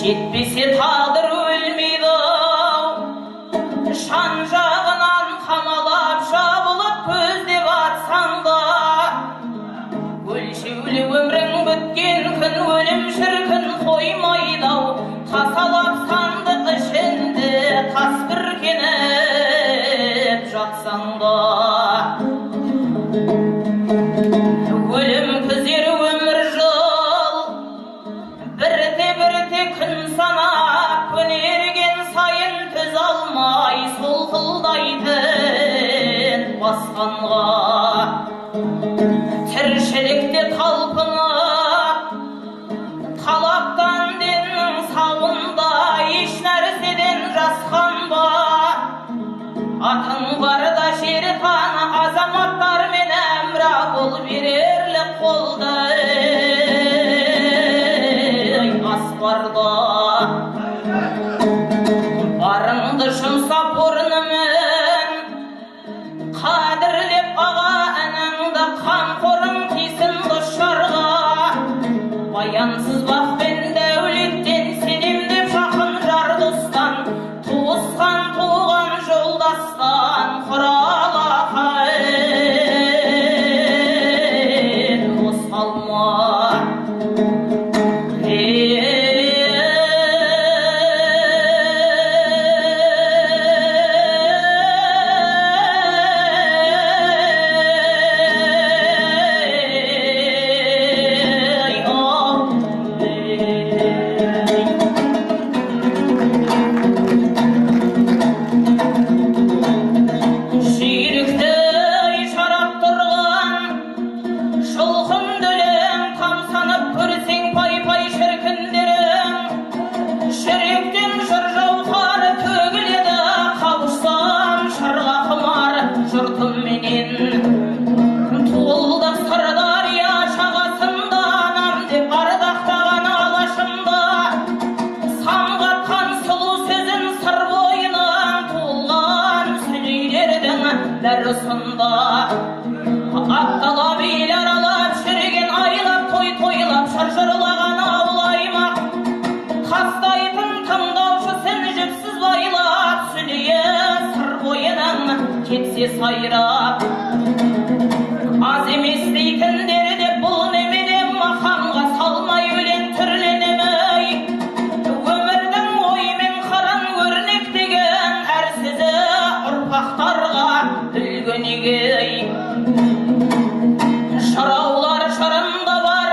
Жетпесе тағдыр өлмейді, шан жағынан қамалап жабылып көздеп атсаң да, өлшеулі өмірің біткен күн өлім шіркін қоймайды-ау, тасалап сандық ішінде тас бүркеніп жатсаң да. Өлім күзер өмір жыл, бірте-бірте күн санап, көнерген сайын төз алмай солқылдайтын басқанға. Тіршілікте талпынып, талаптан деннің сауында, еш нәрседен жасқанба. Атың барда жері таны, азаматтар мен әмра бол берерлік қолды аспарда. Барыңды жұмсап орнымен, қадірлеп аға әніңді, қамқорың тисін дұшарға. Баянсыз бақпен дәулеттен сенемдеп жақын жар достан, туысқан туған жолдастан құралақайын дос қалма. Атталап ел аралап жүрген, айлап тойлап шаршырлаған ауыл аймақ. Тастайтын тыңдаушысын жіпсіз байлап, сүлейі сыр бойының кетсе сайрап. Аз емес дейтіндері де бұл немене, мақамға салмай өлең түрленемей. Өмірдің оймен қаран өрнектеген әр сөзі ұрпақтарға үлгенегей. Жыраулар жырында бар,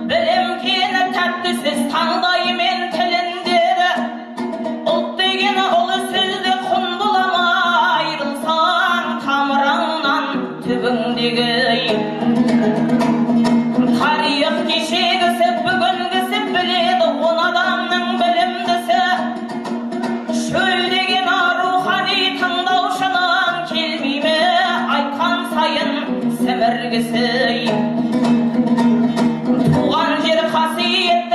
білім кені тәтті сөз таңдаймен тіліндегі. Ұлт деген ұлы сөзде құндылама, айрылсаң тамырыңнан түбіңдегі. Тарих кешегісі бүгінгісі біледі, он адамның білімдісі. Шөл деген рухани тыңдаушының келмейме айтқан сайын сіміргісі. Туған жер қасиетті